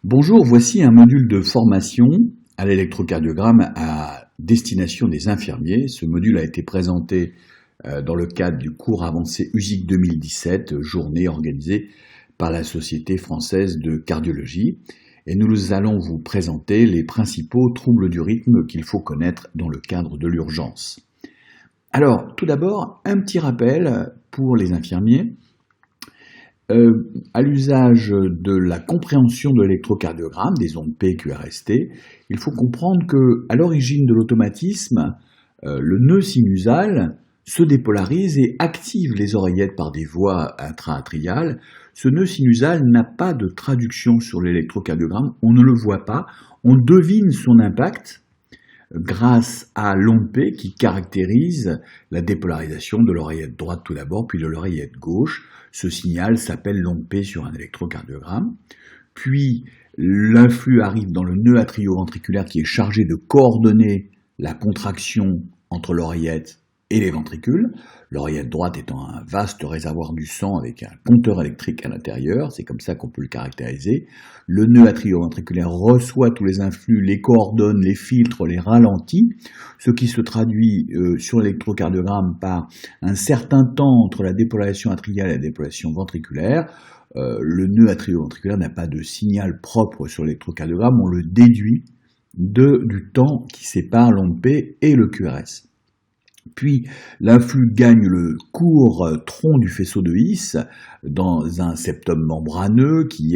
Bonjour, voici un module de formation à l'électrocardiogramme à destination des infirmiers. Ce module a été présenté dans le cadre du cours avancé USIC 2017, journée organisée par la Société française de cardiologie. Et nous allons vous présenter les principaux troubles du rythme qu'il faut connaître dans le cadre de l'urgence. Alors, tout d'abord, un petit rappel pour les infirmiers. À l'usage de la compréhension de l'électrocardiogramme, des ondes P, QRST, il faut comprendre que, à l'origine de l'automatisme, le nœud sinusal se dépolarise et active les oreillettes par des voies intra-atriales. Ce nœud sinusal n'a pas de traduction sur l'électrocardiogramme, on ne le voit pas, on devine son impact grâce à l'onde P qui caractérise la dépolarisation de l'oreillette droite tout d'abord, puis de l'oreillette gauche. Ce signal s'appelle l'onde P sur un électrocardiogramme. Puis l'influx arrive dans le nœud atrioventriculaire qui est chargé de coordonner la contraction entre l'oreillette et les ventricules. L'oreillette droite étant un vaste réservoir du sang avec un compteur électrique à l'intérieur, c'est comme ça qu'on peut le caractériser. Le nœud atrioventriculaire reçoit tous les influx, les coordonne, les filtre, les ralentit, ce qui se traduit sur l'électrocardiogramme par un certain temps entre la dépolarisation atriale et la dépolarisation ventriculaire. Le nœud atrioventriculaire n'a pas de signal propre sur l'électrocardiogramme, on le déduit du temps qui sépare l'onde P et le QRS. Puis l'influx gagne le court tronc du faisceau de His dans un septum membraneux qui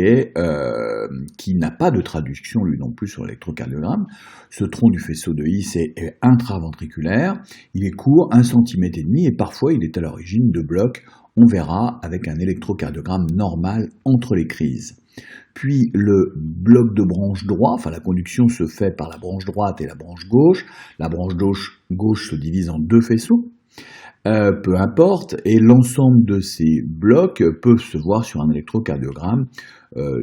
n'a pas de traduction lui non plus sur l'électrocardiogramme. Ce tronc du faisceau de His est intraventriculaire, il est court, 1,5 cm et parfois il est à l'origine de blocs, on verra avec un électrocardiogramme normal entre les crises. Puis le bloc de branche droit, enfin la conduction se fait par la branche droite et la branche gauche. La branche gauche se divise en deux faisceaux, peu importe, et l'ensemble de ces blocs peuvent se voir sur un électrocardiogramme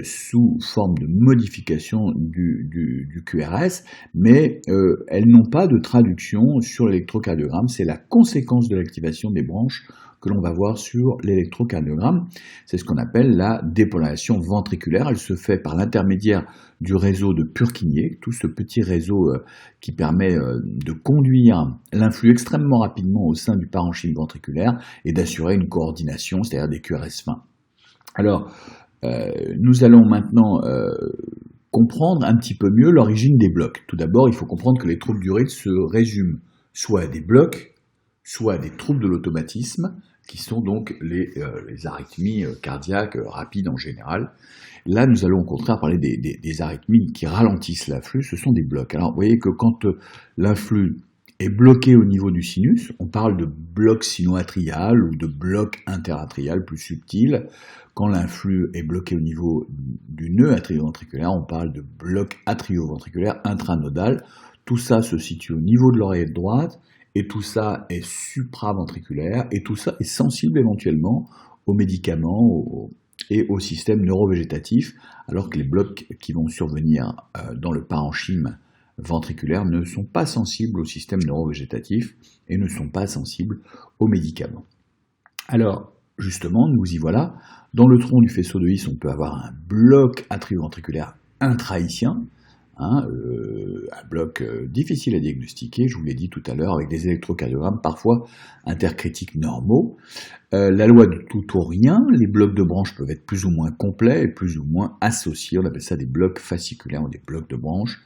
sous forme de modification du QRS, mais elles n'ont pas de traduction sur l'électrocardiogramme, c'est la conséquence de l'activation des branches que l'on va voir sur l'électrocardiogramme. C'est ce qu'on appelle la dépolarisation ventriculaire. Elle se fait par l'intermédiaire du réseau de Purkinje, tout ce petit réseau qui permet de conduire l'influx extrêmement rapidement au sein du parenchyme ventriculaire et d'assurer une coordination, c'est-à-dire des QRS fins. Alors, nous allons maintenant comprendre un petit peu mieux l'origine des blocs. Tout d'abord, il faut comprendre que les troubles du rythme se résument soit à des blocs, soit à des troubles de l'automatisme, qui sont donc les arythmies cardiaques rapides en général. Là, nous allons au contraire parler des arythmies qui ralentissent l'influx, ce sont des blocs. Alors, vous voyez que quand l'influx est bloqué au niveau du sinus, on parle de bloc sino-atrial ou de bloc interatrial plus subtil. Quand l'influx est bloqué au niveau du nœud atrioventriculaire, on parle de bloc atrioventriculaire intranodal. Tout ça se situe au niveau de l'oreillette droite, et tout ça est supraventriculaire, et tout ça est sensible éventuellement aux médicaments et au système neurovégétatif, alors que les blocs qui vont survenir dans le parenchyme ventriculaire ne sont pas sensibles au système neurovégétatif et ne sont pas sensibles aux médicaments. Alors, justement, nous y voilà. Dans le tronc du faisceau de His, on peut avoir un bloc atrioventriculaire intrahissien, un bloc difficile à diagnostiquer, je vous l'ai dit tout à l'heure, avec des électrocardiogrammes parfois intercritiques normaux. La loi du tout ou rien, les blocs de branche peuvent être plus ou moins complets et plus ou moins associés, on appelle ça des blocs fasciculaires ou des blocs de branche,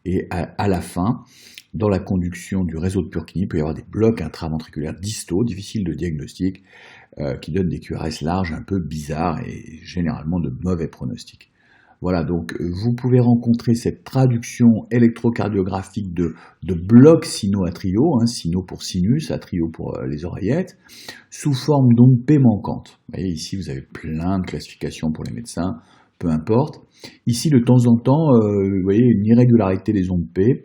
et à la fin, dans la conduction du réseau de Purkinje, il peut y avoir des blocs intraventriculaires distaux, difficiles de diagnostic, qui donnent des QRS larges un peu bizarres et généralement de mauvais pronostics. Voilà, donc vous pouvez rencontrer cette traduction électrocardiographique de blocs sino-atrio, sino pour sinus, atrio pour les oreillettes, sous forme d'ondes P manquantes. Vous voyez, ici vous avez plein de classifications pour les médecins, peu importe. Ici, de temps en temps, vous voyez une irrégularité des ondes P,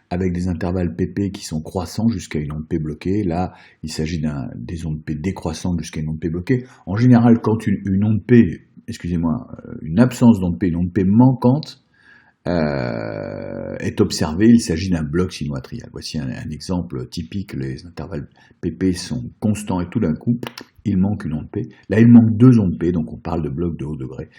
avec des intervalles PP qui sont croissants jusqu'à une onde P bloquée. Là, il s'agit des ondes P décroissantes jusqu'à une onde P bloquée. En général, quand une onde P, une absence d'onde P, une onde P manquante est observée, il s'agit d'un bloc sino-atrial. Voici un exemple typique, les intervalles PP sont constants et tout d'un coup, il manque une onde P. Là, il manque deux ondes P, donc on parle de bloc de haut degré.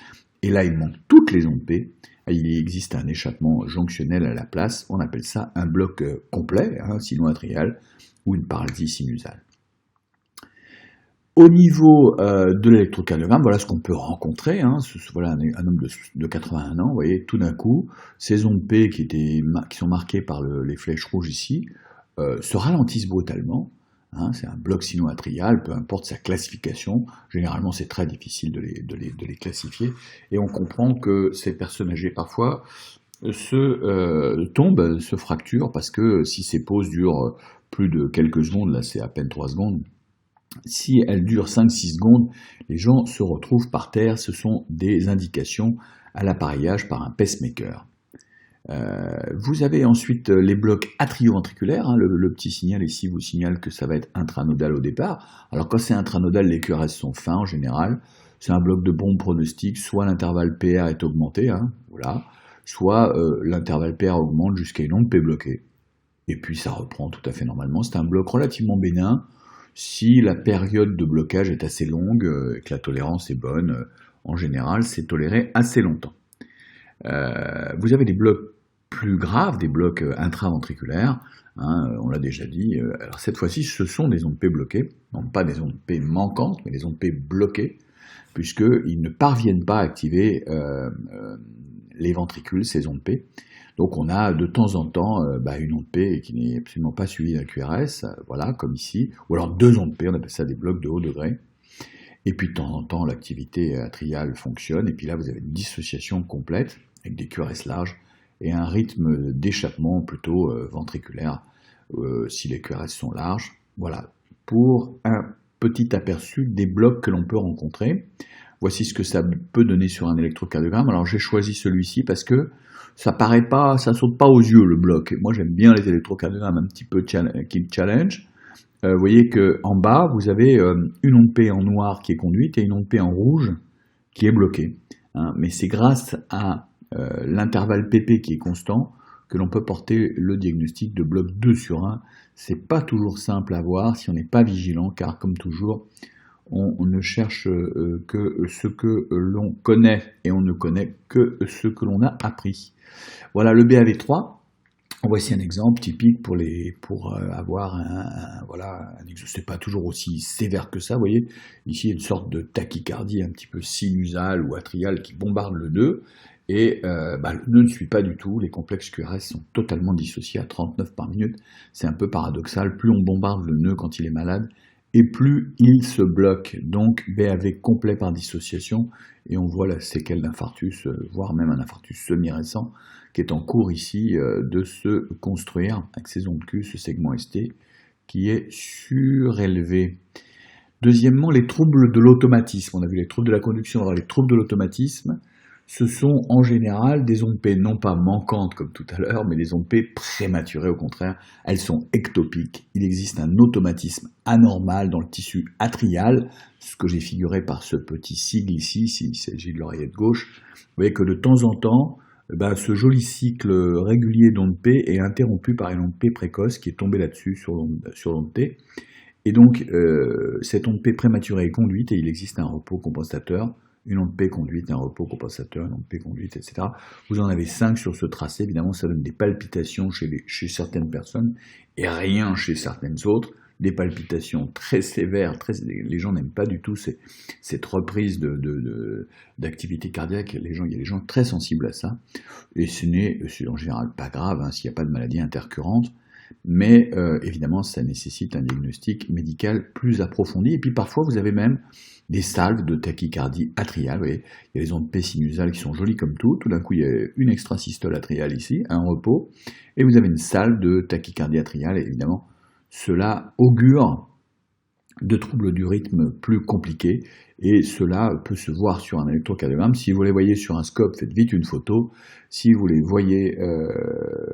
Et là, il manque toutes les ondes P, il existe un échappement jonctionnel à la place, on appelle ça un bloc complet, sino-atrial, ou une paralysie sinusale. Au niveau de l'électrocardiogramme, voilà ce qu'on peut rencontrer. Voilà un homme de 81 ans, vous voyez, tout d'un coup, ces ondes P qui sont marquées par les flèches rouges ici, se ralentissent brutalement. C'est un bloc sino-atrial, peu importe sa classification. Généralement, c'est très difficile de les classifier. Et on comprend que ces personnes âgées, parfois, tombent, se fracturent, parce que si ces pauses durent plus de quelques secondes, là c'est à peine 3 secondes, si elles durent 5-6 secondes, les gens se retrouvent par terre. Ce sont des indications à l'appareillage par un pacemaker. Vous avez ensuite les blocs atrioventriculaires. Le petit signal ici vous signale que ça va être intranodal au départ. Alors quand c'est intranodal, les QRS sont fins en général. C'est un bloc de bon pronostic. Soit l'intervalle PR est augmenté, voilà, soit l'intervalle PR augmente jusqu'à une onde P bloquée. Et puis ça reprend tout à fait normalement. C'est un bloc relativement bénin. Si la période de blocage est assez longue et que la tolérance est bonne, en général, c'est toléré assez longtemps. Vous avez des blocs plus graves, des blocs intraventriculaires, on l'a déjà dit. Alors cette fois-ci, ce sont des ondes P bloquées, non pas des ondes P manquantes, mais des ondes P bloquées, puisqu'ils ne parviennent pas à activer les ventricules, ces ondes P. Donc on a de temps en temps une onde P qui n'est absolument pas suivie d'un QRS, voilà, comme ici, ou alors 2 ondes P, on appelle ça des blocs de haut degré. Et puis de temps en temps, l'activité atriale fonctionne, et puis là vous avez une dissociation complète, avec des QRS larges, et un rythme d'échappement plutôt ventriculaire, si les QRS sont larges. Voilà, pour un petit aperçu des blocs que l'on peut rencontrer. Voici ce que ça peut donner sur un électrocardiogramme. Alors j'ai choisi celui-ci parce que ça paraît pas, ça saute pas aux yeux le bloc. Moi j'aime bien les électrocardiogrammes un petit peu qui challenge. Vous voyez que en bas vous avez une onde P en noir qui est conduite et une onde P en rouge qui est bloquée. Mais c'est grâce à l'intervalle PP qui est constant que l'on peut porter le diagnostic de bloc 2 sur 1. C'est pas toujours simple à voir si on n'est pas vigilant, car comme toujours, on ne cherche que ce que l'on connaît et on ne connaît que ce que l'on a appris. Voilà le BAV3. Voici un exemple typique pour avoir c'est pas toujours aussi sévère que ça, vous voyez. Ici, il y a une sorte de tachycardie un petit peu sinusale ou atriale qui bombarde le nœud. Et le nœud ne suit pas du tout, les complexes QRS sont totalement dissociés à 39 par minute. C'est un peu paradoxal, plus on bombarde le nœud quand il est malade, et plus il se bloque. Donc BAV complet par dissociation, et on voit la séquelle d'infarctus, voire même un infarctus semi-récent, qui est en cours ici de se construire avec ces ondes Q, ce segment ST, qui est surélevé. Deuxièmement, les troubles de l'automatisme. On a vu les troubles de la conduction, alors les troubles de l'automatisme, ce sont en général des ondes P non pas manquantes comme tout à l'heure, mais des ondes P prématurées au contraire. Elles sont ectopiques. Il existe un automatisme anormal dans le tissu atrial, ce que j'ai figuré par ce petit sigle ici, s'il s'agit de l'oreillette gauche. Vous voyez que de temps en temps, ce joli cycle régulier d'ondes P est interrompu par une onde P précoce qui est tombée là-dessus sur l'onde T. Et donc, cette onde P prématurée est conduite et il existe un repos compensateur. Une onde P conduite, un repos compensateur, une onde P conduite, etc. Vous en avez 5 sur ce tracé, évidemment ça donne des palpitations chez certaines personnes et rien chez certaines autres, des palpitations très sévères, les gens n'aiment pas du tout cette reprise d'activité cardiaque, il y a des gens très sensibles à ça, et c'est en général pas grave s'il n'y a pas de maladie intercurrente, mais évidemment ça nécessite un diagnostic médical plus approfondi, et puis parfois vous avez même des salves de tachycardie atriale. Vous voyez, il y a les ondes P sinusales qui sont jolies comme tout d'un coup il y a une extrasystole atriale ici, un repos, et vous avez une salve de tachycardie atriale, et évidemment cela augure de troubles du rythme plus compliqués, et cela peut se voir sur un électrocardiogramme. Si vous les voyez sur un scope, faites vite une photo. Si vous les voyez,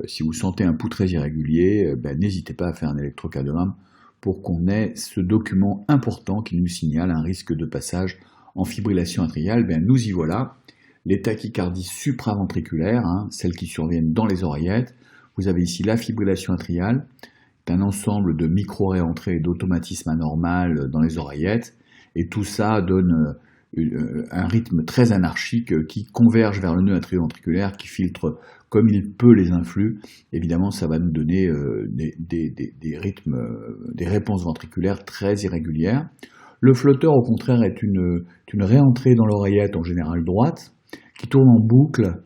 si vous sentez un pouls très irrégulier, n'hésitez pas à faire un électrocardiogramme pour qu'on ait ce document important qui nous signale un risque de passage en fibrillation atriale. Nous y voilà, les tachycardies supraventriculaires, celles qui surviennent dans les oreillettes. Vous avez ici la fibrillation atriale, un ensemble de micro-réentrées et d'automatismes anormales dans les oreillettes, et tout ça donne un rythme très anarchique qui converge vers le nœud atrioventriculaire, qui filtre comme il peut les influx. Évidemment, ça va nous donner des rythmes, des réponses ventriculaires très irrégulières. Le flotteur, au contraire, est une réentrée dans l'oreillette, en général droite, qui tourne en boucle.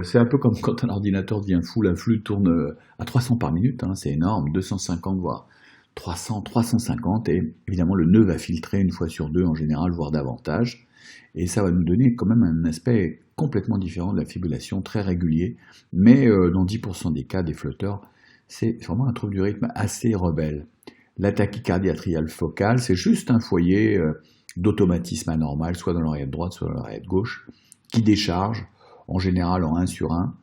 C'est un peu comme quand un ordinateur devient fou, l'influx tourne à 300 par minute, hein, c'est énorme, 250 voire 300, 350, et évidemment le nœud va filtrer une fois sur deux en général, voire davantage, et ça va nous donner quand même un aspect complètement différent de la fibrillation, très régulier, mais dans 10% des cas des flotteurs, c'est vraiment un trouble du rythme assez rebelle. La tachycardie atriale focale, c'est juste un foyer d'automatisme anormal, soit dans l'oreillette droite, soit dans l'oreillette gauche, qui décharge, en général en 1 sur 1,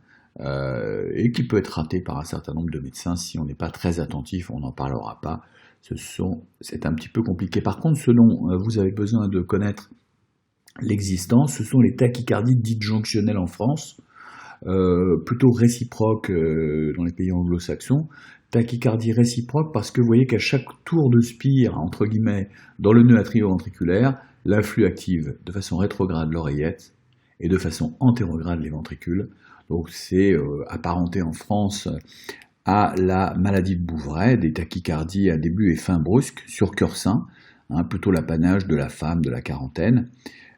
et qui peut être raté par un certain nombre de médecins si on n'est pas très attentif, on n'en parlera pas. C'est un petit peu compliqué. Par contre, ce dont vous avez besoin de connaître l'existence, ce sont les tachycardies dites jonctionnelles en France, plutôt réciproques dans les pays anglo-saxons. Tachycardie réciproque parce que vous voyez qu'à chaque tour de spire, entre guillemets, dans le nœud atrioventriculaire, l'influx active de façon rétrograde l'oreillette et de façon antérograde les ventricules. Donc c'est apparenté en France à la maladie de Bouvray, des tachycardies à début et fin brusque, sur cœur sain, hein, plutôt l'apanage de la femme de la quarantaine.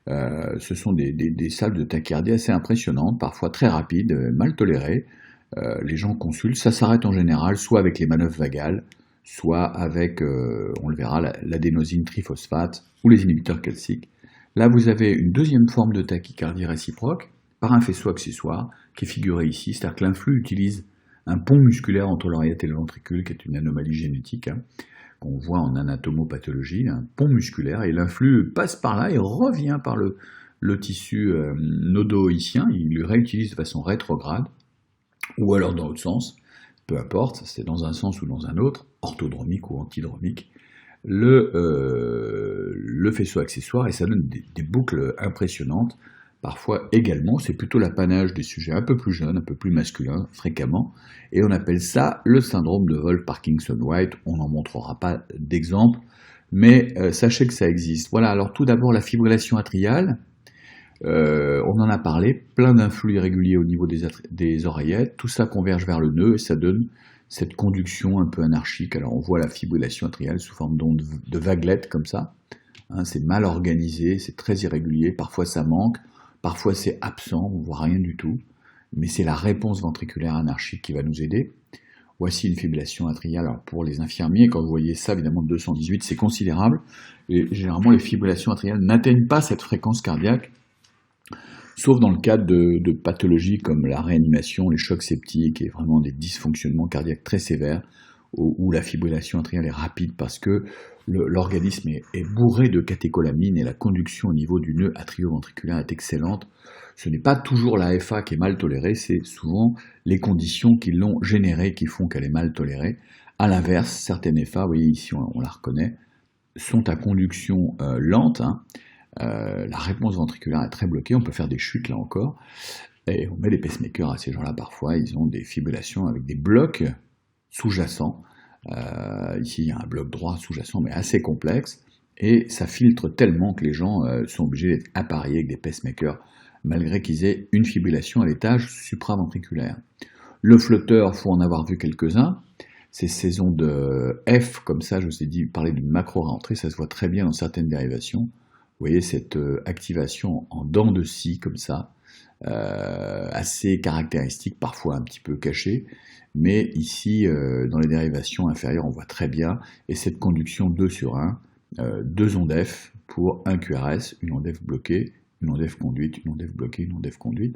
Ce sont des salles de tachycardie assez impressionnantes, parfois très rapides, mal tolérées. Les gens consultent, ça s'arrête en général soit avec les manœuvres vagales, soit avec, on le verra, l'adénosine triphosphate ou les inhibiteurs calciques. Là, vous avez une deuxième forme de tachycardie réciproque par un faisceau accessoire qui est figuré ici, c'est-à-dire que l'influx utilise un pont musculaire entre l'oreillette et le ventricule, qui est une anomalie génétique, hein, qu'on voit en anatomopathologie, un pont musculaire, et l'influx passe par là et revient par le tissu nodo-hissien, il le réutilise de façon rétrograde, ou alors dans l'autre sens, peu importe, c'est dans un sens ou dans un autre, orthodromique ou antidromique, le faisceau accessoire, et ça donne des boucles impressionnantes. Parfois également, c'est plutôt l'apanage des sujets un peu plus jeunes, un peu plus masculins, fréquemment, et on appelle ça le syndrome de Wolff-Parkinson-White. On n'en montrera pas d'exemple, mais sachez que ça existe. Voilà, alors tout d'abord la fibrillation atriale, on en a parlé, plein d'influx irréguliers au niveau des oreillettes, tout ça converge vers le nœud et ça donne cette conduction un peu anarchique. Alors on voit la fibrillation atriale sous forme d'onde de vaguelettes comme ça, hein, c'est mal organisé, c'est très irrégulier, parfois ça manque, parfois c'est absent, on ne voit rien du tout, mais c'est la réponse ventriculaire anarchique qui va nous aider. Voici une fibrillation atriale. Alors pour les infirmiers, quand vous voyez ça, évidemment 218, c'est considérable, et généralement les fibrillations atriales n'atteignent pas cette fréquence cardiaque, sauf dans le cadre de pathologies comme la réanimation, les chocs septiques et vraiment des dysfonctionnements cardiaques très sévères où la fibrillation atriale est rapide parce que l'organisme est bourré de catécholamine et la conduction au niveau du nœud atrioventriculaire est excellente. Ce n'est pas toujours la FA qui est mal tolérée, c'est souvent les conditions qui l'ont générée qui font qu'elle est mal tolérée. A l'inverse, certaines FA, vous voyez ici on la reconnaît, sont à conduction lente, hein. La réponse ventriculaire est très bloquée, on peut faire des chutes là encore, et on met des pacemakers à ces gens-là parfois, ils ont des fibrillations avec des blocs sous-jacents, ici il y a un bloc droit sous-jacent mais assez complexe, et ça filtre tellement que les gens sont obligés d'être appareillés avec des pacemakers, malgré qu'ils aient une fibrillation à l'étage supraventriculaire. Le flotteur, il faut en avoir vu quelques-uns, ces ondes F, comme ça, je vous ai dit, parler d'une macro-rentrée, ça se voit très bien dans certaines dérivations. Vous voyez cette activation en dents de scie comme ça, assez caractéristique, parfois un petit peu cachée, mais ici, dans les dérivations inférieures, on voit très bien, et cette conduction 2 sur 1, 2 ondes F pour un QRS, une onde F bloquée, une onde F conduite, une onde F bloquée, une onde F conduite,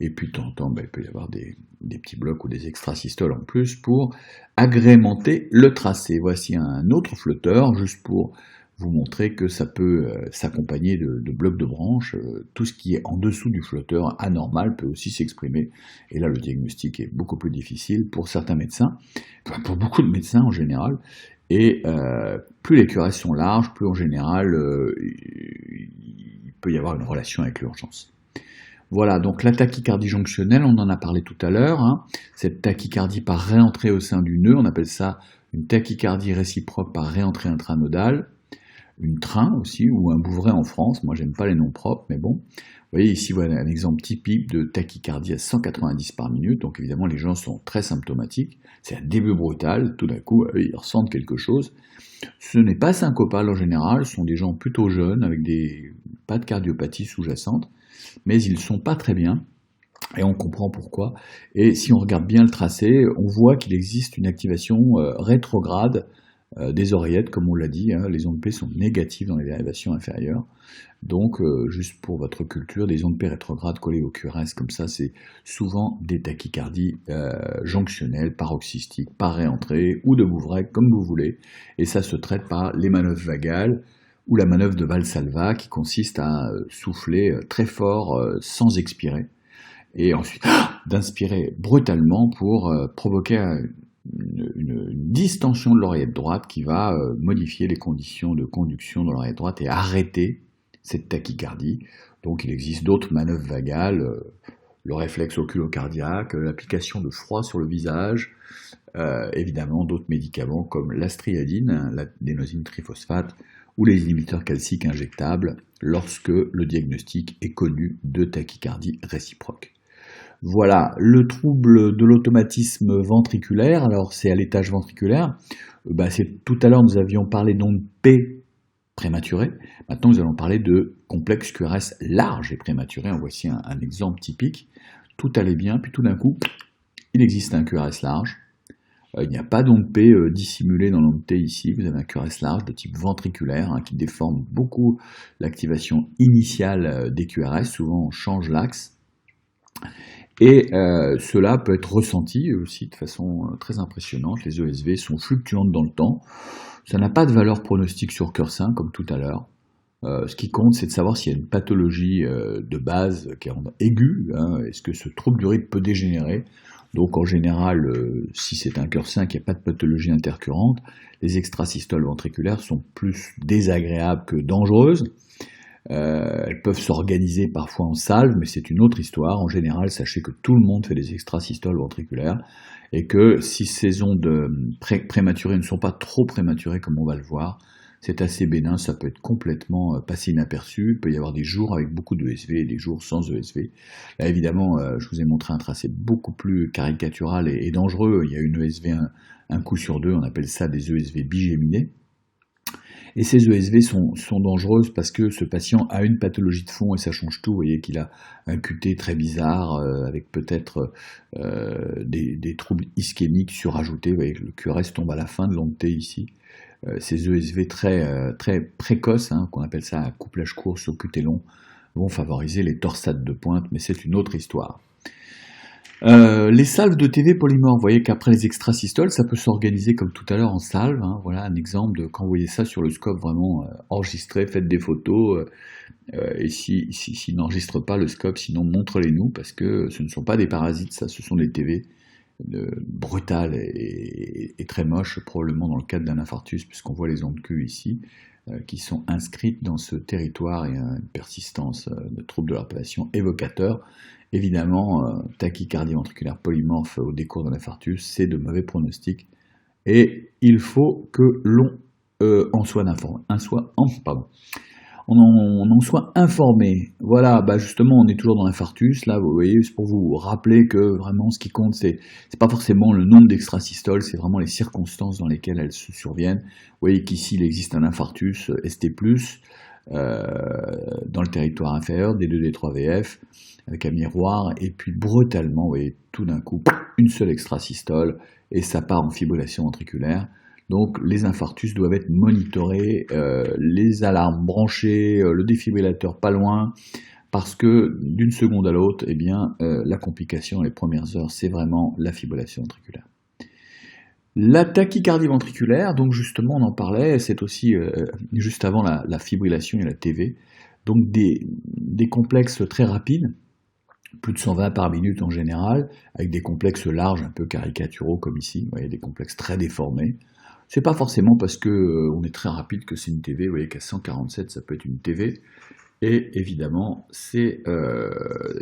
et puis de temps en temps, il peut y avoir des petits blocs ou des extrasystoles en plus pour agrémenter le tracé. Voici un autre flotteur, juste pour vous montrer que ça peut s'accompagner de blocs de branches. Tout ce qui est en dessous du flotteur anormal peut aussi s'exprimer. Et là, le diagnostic est beaucoup plus difficile pour certains médecins, enfin, pour beaucoup de médecins en général. Et plus les QRS sont larges, plus en général, il peut y avoir une relation avec l'urgence. Voilà, donc la tachycardie jonctionnelle, on en a parlé tout à l'heure. Hein. Cette tachycardie par réentrée au sein du nœud, on appelle ça une tachycardie réciproque par réentrée intranodale. une train aussi, ou un Bouvray en France. Moi, j'aime pas les noms propres, mais bon. Vous voyez ici, voilà un exemple typique de tachycardie à 190 par minute. Donc évidemment, les gens sont très symptomatiques. C'est un début brutal. Tout d'un coup, ils ressentent quelque chose. Ce n'est pas syncopal en général. Ce sont des gens plutôt jeunes avec pas de cardiopathie sous-jacente, mais ils ne sont pas très bien. Et on comprend pourquoi. Et si on regarde bien le tracé, on voit qu'il existe une activation rétrograde des oreillettes, comme on l'a dit, hein, les ondes P sont négatives dans les dérivations inférieures. Donc, juste pour votre culture, des ondes P rétrogrades collées au QRS comme ça, c'est souvent des tachycardies jonctionnelles, paroxystiques, par réentrée ou de Bouvray, comme vous voulez. Et ça se traite par les manœuvres vagales ou la manœuvre de Valsalva qui consiste à souffler très fort sans expirer. Et ensuite d'inspirer brutalement pour provoquer une distension de l'oreillette droite qui va modifier les conditions de conduction de l'oreillette droite et arrêter cette tachycardie. Donc il existe d'autres manœuvres vagales, le réflexe oculocardiaque, l'application de froid sur le visage, évidemment d'autres médicaments comme l'astriadine, l'adénosine triphosphate, ou les inhibiteurs calciques injectables lorsque le diagnostic est connu de tachycardie réciproque. Voilà, le trouble de l'automatisme ventriculaire, alors c'est à l'étage ventriculaire, tout à l'heure nous avions parlé d'ondes P prématurées, maintenant nous allons parler de complexe QRS large et prématuré, en voici un exemple typique, tout allait bien, puis tout d'un coup, il existe un QRS large, il n'y a pas d'onde P dissimulée dans l'onde T ici, vous avez un QRS large de type ventriculaire qui déforme beaucoup l'activation initiale des QRS, souvent on change l'axe, et cela peut être ressenti aussi de façon très impressionnante. Les ESV sont fluctuantes dans le temps. Ça n'a pas de valeur pronostique sur cœur sain, comme tout à l'heure. Ce qui compte, c'est de savoir s'il y a une pathologie de base qui est aiguë. Est-ce que ce trouble du rythme peut dégénérer? Donc en général, si c'est un cœur sain qui n'a pas de pathologie intercurrente, les extrasystoles ventriculaires sont plus désagréables que dangereuses. Elles peuvent s'organiser parfois en salve, mais c'est une autre histoire. En général, sachez que tout le monde fait des extrasystoles ventriculaires et que si ces ondes prématurées ne sont pas trop prématurées comme on va le voir, c'est assez bénin, ça peut être complètement passé inaperçu. Il peut y avoir des jours avec beaucoup d'ESV et des jours sans ESV. Là évidemment, je vous ai montré un tracé beaucoup plus caricatural et dangereux. Il y a une ESV un coup sur deux, on appelle ça des ESV bigéminés. Et ces ESV sont dangereuses parce que ce patient a une pathologie de fond et ça change tout. Vous voyez qu'il a un QT très bizarre avec peut-être des troubles ischémiques surajoutés. Vous voyez que le QRS tombe à la fin de l'onde T ici. Ces ESV très précoces, qu'on appelle ça un couplage court sur QT long, vont favoriser les torsades de pointe, mais c'est une autre histoire. Les salves de TV polymorphes, vous voyez qu'après les extrasystoles, ça peut s'organiser comme tout à l'heure en salve. Voilà un exemple de quand vous voyez ça sur le scope vraiment enregistré, faites des photos. Et s'il n'enregistre pas le scope, sinon montre-les-nous, parce que ce ne sont pas des parasites, ça, ce sont des TV brutales et très moches, probablement dans le cadre d'un infarctus, puisqu'on voit les ondes Q ici, qui sont inscrites dans ce territoire et une persistance de troubles de la respiration évocateur. Évidemment, tachycardie ventriculaire polymorphe au décours d'un infarctus, c'est de mauvais pronostics et il faut que l'on en soit informé. Voilà, justement, on est toujours dans l'infarctus. Là, vous voyez, c'est pour vous rappeler que vraiment ce qui compte, c'est pas forcément le nombre d'extrasystoles, c'est vraiment les circonstances dans lesquelles elles se surviennent. Vous voyez qu'ici, il existe un infarctus ST+, dans le territoire inférieur, D2, D3, VF, avec un miroir, et puis brutalement, vous voyez, tout d'un coup, une seule extrasystole, et ça part en fibrillation ventriculaire. Donc les infarctus doivent être monitorés, les alarmes branchées, le défibrillateur pas loin, parce que d'une seconde à l'autre, la complication les premières heures, c'est vraiment la fibrillation ventriculaire. La tachycardie ventriculaire, donc justement on en parlait, c'est aussi juste avant la fibrillation et la TV, donc des complexes très rapides, plus de 120 par minute en général, avec des complexes larges un peu caricaturaux comme ici, vous voyez, des complexes très déformés. C'est pas forcément parce que on est très rapide que c'est une TV, vous voyez qu'à 147 ça peut être une TV, et évidemment c'est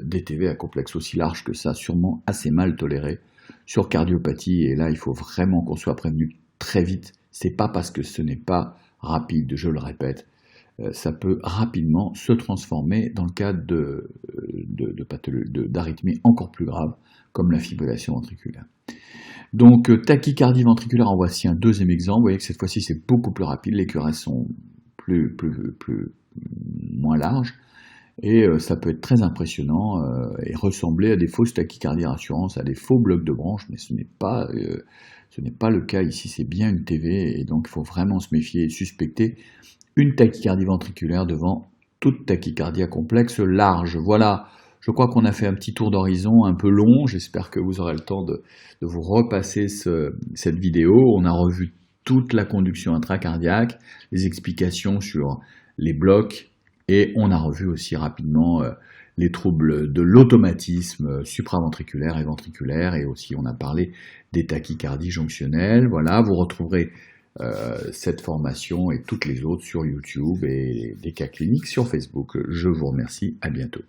des TV à complexe aussi large que ça, sûrement assez mal toléré sur cardiopathie, et là il faut vraiment qu'on soit prévenu très vite. C'est pas parce que ce n'est pas rapide, je le répète, ça peut rapidement se transformer dans le cadre d'arythmies encore plus graves, comme la fibrillation ventriculaire. Donc tachycardie ventriculaire, en voici un deuxième exemple. Vous voyez que cette fois-ci c'est beaucoup plus rapide, les QRS sont moins larges, et ça peut être très impressionnant et ressembler à des fausses tachycardies rassurantes, à des faux blocs de branche, mais ce n'est pas le cas ici, c'est bien une TV, et donc il faut vraiment se méfier et suspecter une tachycardie ventriculaire devant toute tachycardie complexe large. Voilà, je crois qu'on a fait un petit tour d'horizon un peu long, j'espère que vous aurez le temps de vous repasser cette vidéo. On a revu toute la conduction intracardiaque, les explications sur les blocs, et on a revu aussi rapidement les troubles de l'automatisme supraventriculaire et ventriculaire, et aussi on a parlé des tachycardies jonctionnelles. Voilà, vous retrouverez cette formation et toutes les autres sur YouTube et des cas cliniques sur Facebook. Je vous remercie, à bientôt.